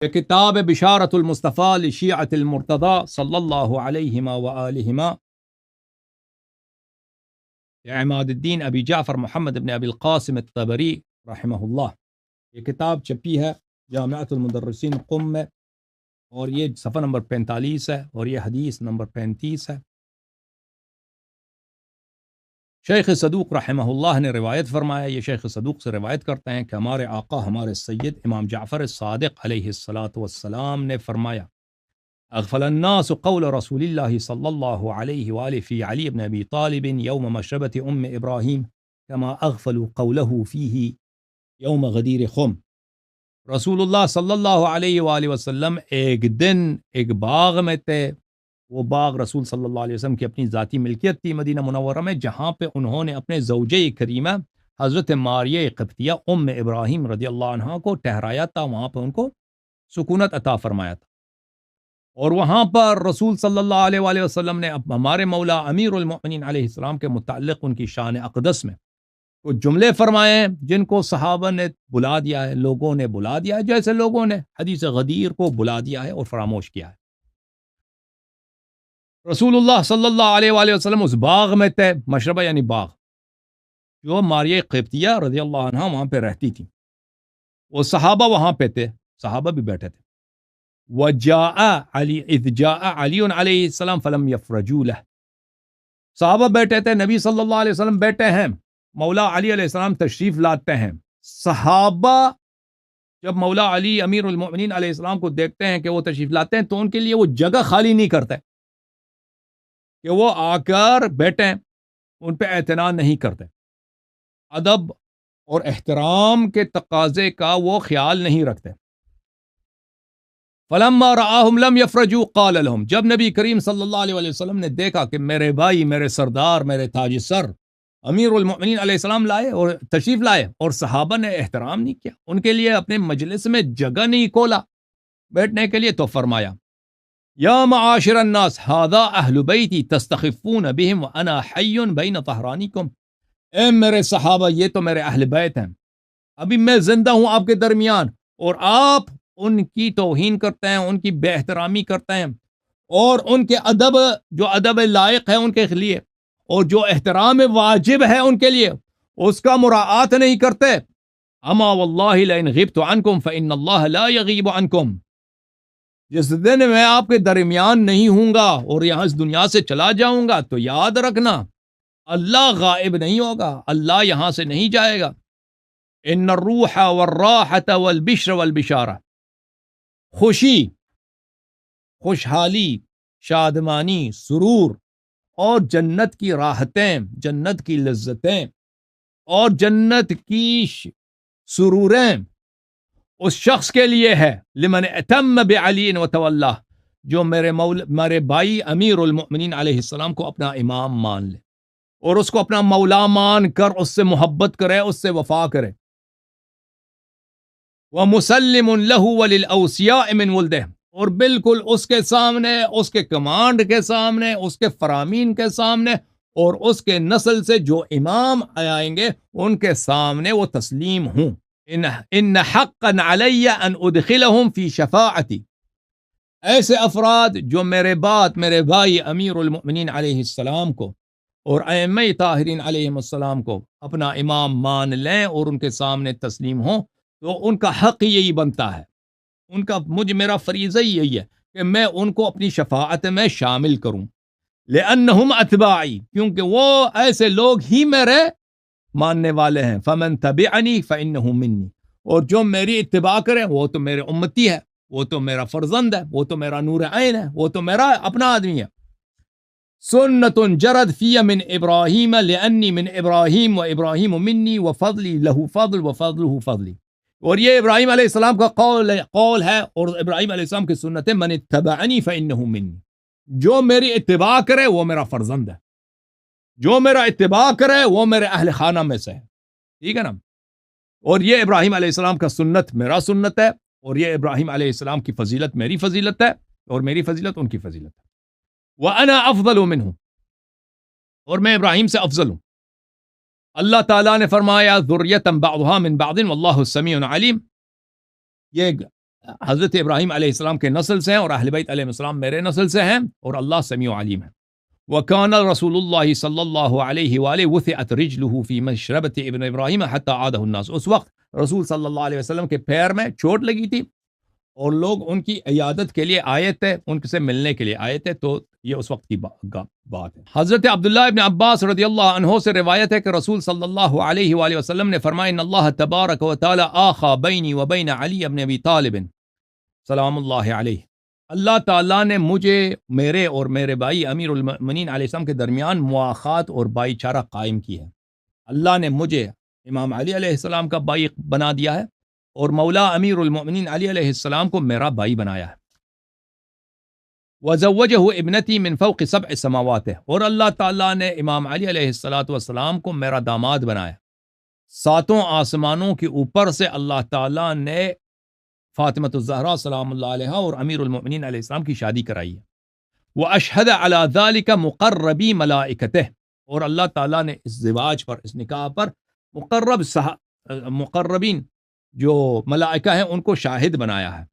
کتاب بشارت المصطفیٰ لشیعۃ المرتضی صلی اللہ علیہما وآلہما عماد الدین ابی جعفر محمد بن ابی القاسم الطبری رحمہ اللہ. یہ کتاب چھپی ہے جامعۃ المدرسین قم میں، اور یہ صفحہ نمبر 45 ہے، اور یہ حدیث نمبر 35 ہے. شیخ صدوق رحمہ اللہ نے روایت فرمایا، یہ شیخ صدوق سے روایت کرتے ہیں کہ ہمارے آقا ہمارے سید امام جعفر الصادق علیہ الصلاۃ والسلام نے فرمایا: اغفل الناس قول رسول اللہ صلی اللہ علیہ وآلہ فی علی بن ابی طالب یوم مشربت ابراہیم کما اغفلوا قوله فیہ یوم غدیر خم. رسول اللہ صلی اللہ علیہ وآلہ وسلم ایک دن ایک باغ میں تھے. وہ باغ رسول صلی اللہ علیہ وسلم کی اپنی ذاتی ملکیت تھی مدینہ منورہ میں، جہاں پہ انہوں نے اپنے زوجہ کریمہ حضرت ماریہ قبطیہ ابراہیم رضی اللہ عنہ کو ٹھہرایا تھا، وہاں پہ ان کو سکونت عطا فرمایا تھا. اور وہاں پر رسول صلی اللہ علیہ وآلہ وسلم نے ہمارے مولا امیر المؤمنین علیہ السلام کے متعلق ان کی شان اقدس میں کچھ جملے فرمائے ہیں جن کو صحابہ نے بلا دیا ہے، لوگوں نے بلا دیا ہے، جیسے لوگوں نے حدیث غدیر کو بلا دیا ہے اور فراموش کیا ہے. رسول اللہ صلی اللہ علیہ وآلہ وسلم اس باغ میں تھے، مشربہ یعنی باغ، جو ماریہ قبطیہ رضی اللہ عنہ وہاں پہ رہتی تھی. وہ صحابہ وہاں پہ تھے، صحابہ بھی بیٹھے تھے. وَجَاءَ عَلِي اِذْ جَاءَ عَلِيٌ علیہ السلام فَلَمْ يَفْرَجُوا لَهُ. صحابہ بیٹھے تھے، نبی صلی اللہ علیہ وسلم بیٹھے ہیں، مولا علی علیہ السلام تشریف لاتے ہیں. صحابہ جب مولا علی امیر المؤمنین علیہ السلام کو دیکھتے ہیں کہ وہ تشریف لاتے ہیں تو ان کے لیے وہ جگہ خالی نہیں کرتے کہ وہ آ کر بیٹھیں، ان پہ اعتنا نہیں کرتے. ادب اور احترام کے تقاضے کا وہ خیال نہیں رکھتے. فلما رآہم لم یفرجوا قال لهم. جب نبی کریم صلی اللہ علیہ وسلم نے دیکھا کہ میرے بھائی، میرے سردار، میرے تاج سر امیر المؤمنین علیہ السلام لائے اور تشریف لائے، اور صحابہ نے احترام نہیں کیا، ان کے لیے اپنے مجلس میں جگہ نہیں کھولا بیٹھنے کے لیے، تو فرمایا: یا معاشر الناس ھذا اہل بیتی تستخفون بهم وانا حی بین ظہرانکم. اے میرے صحابہ، یہ تو میرے اہل بیت ہیں، ابھی میں زندہ ہوں آپ کے درمیان، اور آپ ان کی توہین کرتے ہیں، ان کی بے احترامی کرتے ہیں، اور ان کے ادب جو ادب لائق ہے ان کے لیے، اور جو احترام واجب ہے ان کے لیے، اس کا مراعات نہیں کرتے. اما واللہ لئن غبت عنکم فإن اللہ لا یغیب عنکم. جس دن میں آپ کے درمیان نہیں ہوں گا اور یہاں اس دنیا سے چلا جاؤں گا تو یاد رکھنا اللہ غائب نہیں ہوگا، اللہ یہاں سے نہیں جائے گا. ان الروح والراحة والبشر والبشارة. خوشی، خوشحالی، شادمانی، سرور اور جنت کی راحتیں، جنت کی لذتیں اور جنت کی سروریں اس شخص کے لیے ہے لمن اتم بعلی وتولہ، جو میرے بھائی امیر المؤمنین علیہ السلام کو اپنا امام مان لے اور اس کو اپنا مولا مان کر اس سے محبت کرے، اس سے وفا کرے. وَمُسَلِّمٌ لَهُ وَلِلْأَوْسِيَاءِ مِنْ وُلْدِهِ. اور بالکل اس کے سامنے، اس کے کمانڈ کے سامنے، اس کے فرامین کے سامنے، اور اس کے نسل سے جو امام آئیں گے ان کے سامنے وہ تسلیم ہوں. ان حقا علی ان ادخلہم فی شفاعتی. ایسے افراد جو میرے بعد میرے بھائی امیر المؤمنین علیہ السلام کو اور ائمہ طاہرین علیہم السلام کو اپنا امام مان لیں اور ان کے سامنے تسلیم ہوں، تو ان کا حق یہی بنتا ہے، ان کا میرا فریضہ یہی ہے کہ میں ان کو اپنی شفاعت میں شامل کروں. لأنہم اتباعی، کیونکہ وہ ایسے لوگ ہی میرے ماننے والے ہیں. فمن تبعنی فإنہ منی. اور جو میری اتباع کرے وہ تو میرے امتی ہے، وہ تو میرا فرزند ہے، وہ تو میرا نور عین ہے، وہ تو میرا اپنا آدمی ہے. سنت جرد فی من ابراہیم لأنی من ابراہیم و ابراہیم منی وفضلی لہ فضل وفضلہ فضلی. اور یہ ابراہیم علیہ السلام کا قول ہے اور ابراہیم علیہ السلام کی سنت ہے: من اتبعنی فإنہ منی. جو میری اتباع کرے وہ میرا فرزند ہے، جو میرا اتباع کرے وہ میرے اہل خانہ میں سے ہے. ٹھیک ہے نا؟ اور یہ ابراہیم علیہ السلام کا سنت میرا سنت ہے، اور یہ ابراہیم علیہ السلام کی فضیلت میری فضیلت ہے، اور میری فضیلت ان کی فضیلت ہے. وَأَنَا أَفْضَلُ مِنْهُ. اور میں ابراہیم سے افضل ہوں. اللہ تعالیٰ نے فرمایا: ذُرِّيَّةً بَعْضُهَا مِنْ بَعْضٍ وَاللَّهُ السَّمِيعُ الْعَلِيمُ. یہ حضرت ابراہیم علیہ السلام کے نسل سے ہیں اور اہل بیت علیہ السلام میرے نسل سے ہیں اور اللہ سمیع علیم ہے. وكان رسول الله صلی اللہ علیہ وآلہ وثعت رجله في مشربة ابن ابراہیم حتى عاده الناس. اس وقت رسول صلی اللہ علیہ وسلم کے پیر میں چوٹ لگی تھی اور لوگ ان کی عیادت کے لیے آئے تھے, ان سے ملنے کے لیے آئے تھے. تو یہ اس وقت کی بات ہے. حضرت عبداللہ ابن عباس رضی اللہ عنہ سے روایت ہے کہ رسول صلی اللہ علیہ وآلہ وسلم نے فرمایا ان اللہ تبارک و تعالی آخا بینی و بین علی ابن ابی طالب سلام اللہ علیہ, اللہ تعالیٰ نے مجھے, میرے اور میرے بھائی امیر المؤمنین علیہ السلام کے درمیان مواخات اور بھائی چارہ قائم کی ہے. اللہ نے مجھے امام علی علیہ السلام کا بھائی بنا دیا ہے اور مولا امیر المؤمنین علی علیہ السلام کو میرا بھائی بنایا ہے. وَزَوَّجَهُ ابنتی من فوق سبع سماوات, اور اللہ تعالیٰ نے امام علی علیہ السلام کو میرا داماد بنایا. 7 آسمانوں کے اوپر سے اللہ تعالیٰ نے فاطمۃ الزہرا سلام اللہ علیہا اور امیر المؤمنین علیہ السلام کی شادی کرائی ہے. وَأَشْهَدَ عَلَى ذَلِكَ مُقَرَّبِي مَلَائِكَتِهِ, اور اللہ تعالیٰ نے اس زواج پر, اس نکاح پر مقربین جو ملائکہ ہیں ان کو شاہد بنایا ہے.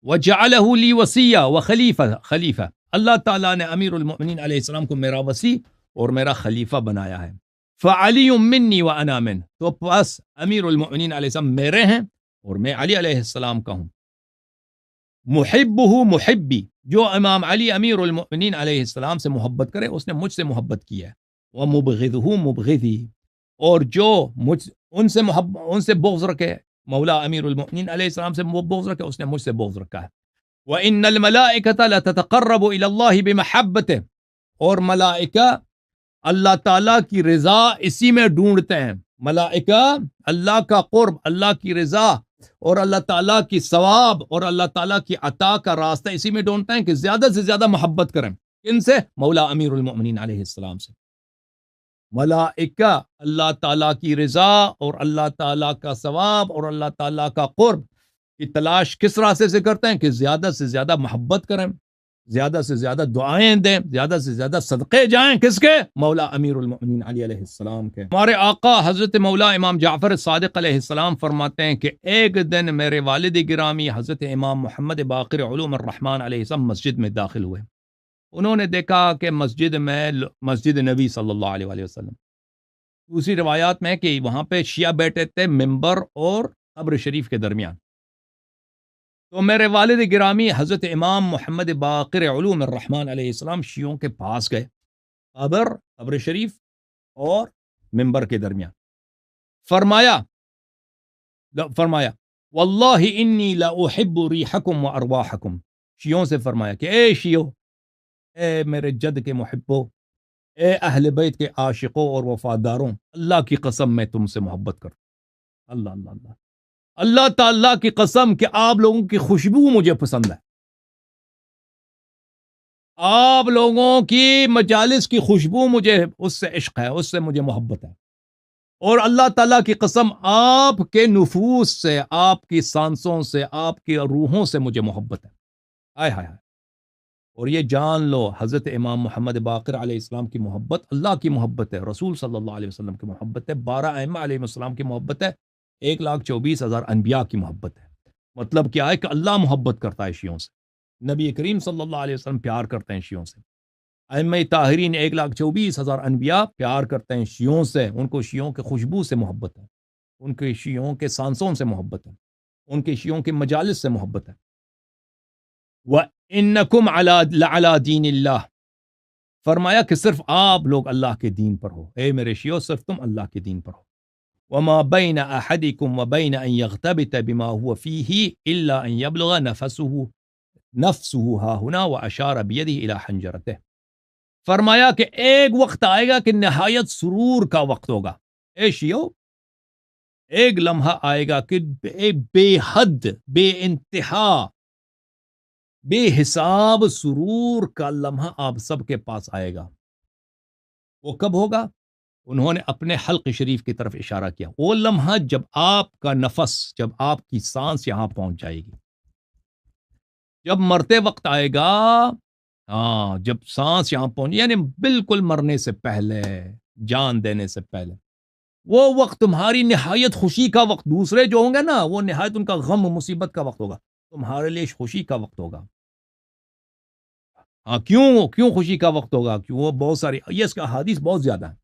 وَجَعَلَهُ لِي وَصِيًّا وَخَلِيفَةً, اللہ تعالیٰ نے امیر المؤمنین علیہ السلام کو میرا وصی اور میرا خلیفہ بنایا ہے. فَعَلِيٌّ مِّنِّي وَأَنَا مِنْهُ, تو بس امیر المؤمنین علیہ السلام میرے ہیں اور میں علی علیہ السلام کا ہوں. محبہ محبی, جو امام علی امیر المؤمنین علیہ السلام سے محبت کرے اس نے مجھ سے محبت کی ہے. ومبغضہ مبغضی, اور جو ان سے بغض رکھے, مولا امیر المؤمنین علیہ السلام سے بغض رکھے, اس نے مجھ سے بغض رکھا ہے. وَإِنَّ الْمَلَائِكَةَ لَتَتَقَرَّبُ إِلَى اللَّهِ بِمَحَبَّتِهِ, اور ملائکہ اللہ تعالیٰ کی رضا اسی میں ڈھونڈتے ہیں. ملائکہ اللہ کا قرب, اللہ کی رضا اور اللہ تعالیٰ کی ثواب اور اللہ تعالیٰ کی عطا کا راستہ اسی میں ڈھونڈتے ہیں کہ زیادہ سے زیادہ محبت کریں. کن سے؟ مولا امیر المؤمنین علیہ السلام سے. ملائکہ اللہ تعالیٰ کی رضا اور اللہ تعالیٰ کا ثواب اور اللہ تعالیٰ کا قرب کی تلاش کس راستے سے کرتے ہیں کہ زیادہ سے زیادہ محبت کریں, زیادہ سے زیادہ دعائیں دیں, زیادہ سے زیادہ صدقے جائیں. کس کے؟ مولا امیر المؤمنین علی علیہ السلام کے. ہمارے آقا حضرت مولا امام جعفر صادق علیہ السلام فرماتے ہیں کہ ایک دن میرے والد گرامی حضرت امام محمد باقر علوم الرحمن علیہ السلام مسجد میں داخل ہوئے. انہوں نے دیکھا کہ مسجد میں مسجد نبی صلی اللہ علیہ وآلہ وسلم, دوسری روایات میں کہ وہاں پہ شیعہ بیٹھے تھے ممبر اور قبر شریف کے درمیان. تو میرے والد گرامی حضرت امام محمد باقر علوم الرحمن علیہ السلام شیعوں کے پاس گئے, قبر شریف اور ممبر کے درمیان. فرمایا واللہ انی لا احب ریحکم و ارواحکم, شیعوں سے فرمایا کہ اے شیعو, اے میرے جد کے محبو, اے اہل بیت کے عاشقوں اور وفاداروں, اللہ کی قسم میں تم سے محبت کرتا ہوں. اللہ اللہ اللہ, اللہ تعالیٰ کی قسم کہ آپ لوگوں کی خوشبو مجھے پسند ہے, آپ لوگوں کی مجالس کی خوشبو مجھے اس سے عشق ہے, اس سے مجھے محبت ہے. اور اللہ تعالیٰ کی قسم آپ کے نفوس سے, آپ کی سانسوں سے, آپ کی روحوں سے مجھے محبت ہے. آئے ہائے. اور یہ جان لو حضرت امام محمد باقر علیہ السلام کی محبت اللہ کی محبت ہے, رسول صلی اللہ علیہ وسلم کی محبت ہے, 12 ائمہ علیہ السلام کی محبت ہے, 1,24,000 انبیاء کی محبت ہے. مطلب کیا ہے کہ اللہ محبت کرتا ہے شیعوں سے, نبی کریم صلی اللہ علیہ وسلم پیار کرتے ہیں شیعوں سے, ائمہ طاہرین 1,24,000 انبیاء پیار کرتے ہیں شیعوں سے. ان کو شیعوں کے خوشبو سے محبت ہے, ان کے شیعوں کے سانسوں سے محبت ہے, ان کے شیعوں کے مجالس سے محبت ہے. وَإِنَّكُمْ لَعَلَى دِينِ اللَّهِ, فرمایا کہ صرف آپ لوگ اللہ کے دین پر ہو, اے میرے شیعوں صرف تم اللہ کے دین پر ہو. وَمَا بَيْنَ أَحَدِكُمْ وَبَيْنَ أَن يَغْتَبِتَ بِمَا هُوَ فِيهِ إِلَّا أَن يَبْلُغَ نَفْسُهُ هَا هُنَا وَأَشَارَ بِيَدِهِ إِلَى حَنْجَرَتِهِ. فرمایا کہ ایک وقت آئے گا کہ نہایت سرور کا وقت ہوگا. اے شیعو, ایک لمحہ آئے گا کہ ایک بے حد, بے انتہا, بے حساب سرور کا لمحہ آپ سب کے پاس آئے گا. وہ کب ہوگا؟ انہوں نے اپنے حلق شریف کی طرف اشارہ کیا. وہ لمحہ جب آپ کا نفس, جب آپ کی سانس یہاں پہنچ جائے گی, جب مرتے وقت آئے گا, ہاں جب سانس یہاں پہنچ, یعنی بالکل مرنے سے پہلے, جان دینے سے پہلے, وہ وقت تمہاری نہایت خوشی کا وقت، دوسرے جو ہوں گے نا وہ نہایت ان کا غم و مصیبت کا وقت ہوگا، تمہارے لیے خوشی کا وقت ہوگا۔ ہاں کیوں خوشی کا وقت ہوگا؟ کیوں؟ وہ بہت ساری، یہ اس کا احادیث بہت زیادہ ہے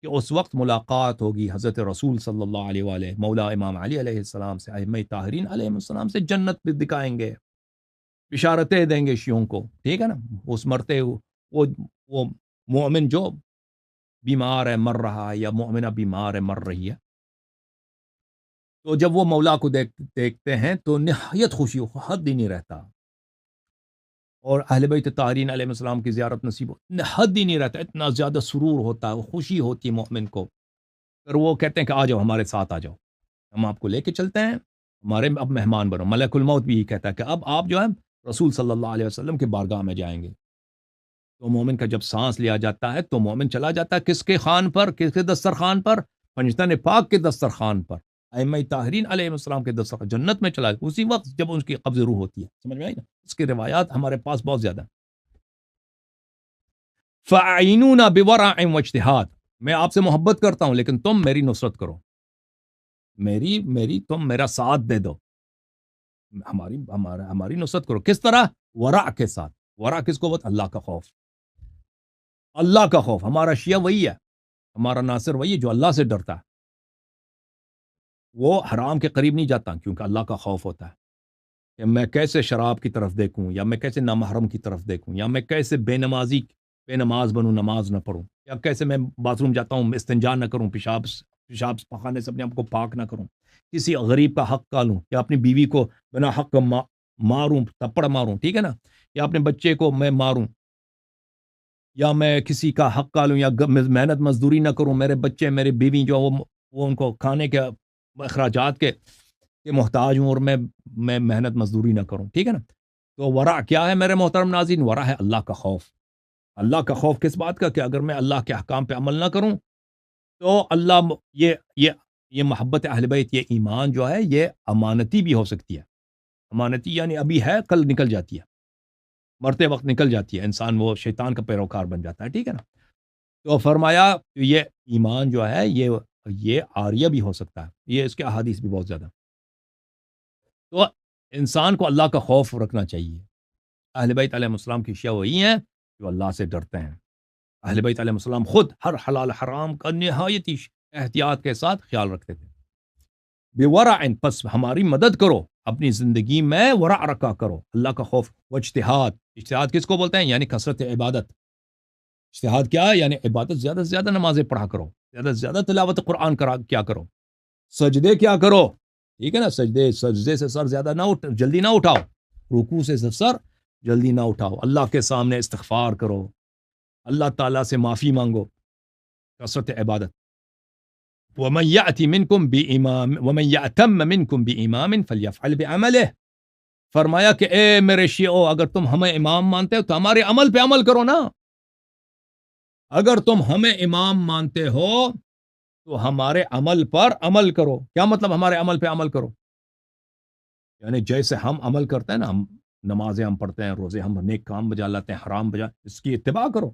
کہ اس وقت ملاقات ہوگی حضرت رسول صلی اللہ علیہ وآلہ، مولا امام علی علیہ السلام سے، ائمہ طاہرین علیہ السلام سے، جنت بھی دکھائیں گے، بشارتیں دیں گے شیعوں کو، ٹھیک ہے نا؟ اس مرتے وہ مومن جو بیمار ہے، مر رہا ہے، یا مومنہ بیمار ہے، مر رہی ہے، تو جب وہ مولا کو دیکھتے ہیں تو نہایت خوشی، حد ہی نہیں رہتا، اور اہل بیت طاہرین علیہ السلام کی زیارت نصیب ہو، حد ہی نہیں رہتا، اتنا زیادہ سرور ہوتا ہے، خوشی ہوتی ہے مومن کو، پھر وہ کہتے ہیں کہ آ جاؤ ہمارے ساتھ، آ جاؤ، ہم آپ کو لے کے چلتے ہیں، ہمارے اب مہمان بنو۔ ملک الموت بھی یہ کہتا ہے کہ اب آپ جو ہے رسول صلی اللہ علیہ وسلم کے بارگاہ میں جائیں گے۔ تو مومن کا جب سانس لیا جاتا ہے تو مومن چلا جاتا ہے کس کے خان پر، کس کے دسترخوان پر؟ پنجتن پاک کے دسترخوان پر، ائمہ طاہرین علیہ السلام کے دسترخوان، جنت میں چلا جاتا اسی وقت جب ان کی قبض روح ہوتی ہے، سمجھ میں آئی نا؟ اس کی روایات ہمارے پاس بہت زیادہ ہیں۔ فَأَعِينُونَا بِوَرَعٍ وَاجْتِهَادٍ، میں آپ سے محبت کرتا ہوں لیکن تم میری نصرت کرو، تم میرا ساتھ دے دو، ہماری نصرت کرو، کس طرح؟ ورع کے ساتھ۔ ورع کس کو بولتا؟ اللہ کا خوف، اللہ کا خوف، ہمارا شیعہ وہی ہے، ہمارا ناصر وہی ہے جو اللہ سے ڈرتا ہے، وہ حرام کے قریب نہیں جاتا کیونکہ اللہ کا خوف ہوتا ہے کہ میں کیسے شراب کی طرف دیکھوں، یا میں کیسے نامحرم کی طرف دیکھوں، یا میں کیسے بے نماز بنوں، نماز نہ پڑھوں، یا کیسے میں باتھ روم جاتا ہوں استنجا نہ کروں، پیشاب پخانے سے اپنے آپ کو پاک نہ کروں، کسی غریب کا حق کالوں، یا اپنی بیوی کو بنا حق ماروں، تھپڑ ماروں، ٹھیک ہے نا، یا اپنے بچے کو میں ماروں، یا میں کسی کا حق کالوں، یا محنت مزدوری نہ کروں، میرے بچے میری بیوی جو وہ ان کو کھانے کے اخراجات کے محتاج ہوں، اور میں محنت مزدوری نہ کروں، ٹھیک ہے نا؟ تو ورع کیا ہے میرے محترم ناظرین؟ ورع ہے اللہ کا خوف۔ اللہ کا خوف کس بات کا؟ کہ اگر میں اللہ کے احکام پہ عمل نہ کروں تو اللہ یہ محبت اہل بیت، یہ ایمان جو ہے یہ امانتی بھی ہو سکتی ہے، امانتی یعنی ابھی ہے، کل نکل جاتی ہے، مرتے وقت نکل جاتی ہے، انسان وہ شیطان کا پیروکار بن جاتا ہے، ٹھیک ہے نا؟ تو فرمایا یہ ایمان جو ہے یہ عاریہ بھی ہو سکتا ہے، یہ اس کے احادیث بھی بہت زیادہ۔ تو انسان کو اللہ کا خوف رکھنا چاہیے۔ اہل بیت علیہ السلام کی شیعہ وہی ہیں جو اللہ سے ڈرتے ہیں۔ اہل بیت علیہ السلام خود ہر حلال حرام کا نہایت ہی احتیاط کے ساتھ خیال رکھتے تھے۔ بورع، پس ہماری مدد کرو، اپنی زندگی میں ورع رکھا کرو، اللہ کا خوف، واجتہاد، اجتہاد کس کو بولتے ہیں؟ یعنی کثرت عبادت۔ اجتہاد کیا ہے؟ یعنی عبادت، زیادہ سے زیادہ نمازیں پڑھا کرو، زیادہ سے زیادہ تلاوت قرآن کیا کرو، سجدے کیا کرو، ٹھیک ہے نا؟ سجدے سے سر زیادہ جلدی نہ اٹھاؤ، رکوع سے سر جلدی نہ اٹھاؤ، اللہ کے سامنے استغفار کرو، اللہ تعالیٰ سے معافی مانگو، کثرت عبادت۔ وَمَن يَأْتِ مِنكُم بِإِمَامٍ وَمَن يَأْتَمَّ مِنكُم بِإِمَامٍ فَلْيَفْعَلْ بِعَمَلِهِ، فرمایا کہ اے میرے شیعو، اگر تم ہمیں امام مانتے ہو تو ہمارے عمل پہ عمل کرو نا، اگر تم ہمیں امام مانتے ہو تو ہمارے عمل پر عمل کرو۔ کیا مطلب ہمارے عمل پہ عمل کرو؟ یعنی جیسے ہم عمل کرتے ہیں نا، ہم نمازیں ہم پڑھتے ہیں، روزے ہم نیک کام بجا لاتے ہیں، حرام بجا، اس کی اتباع کرو۔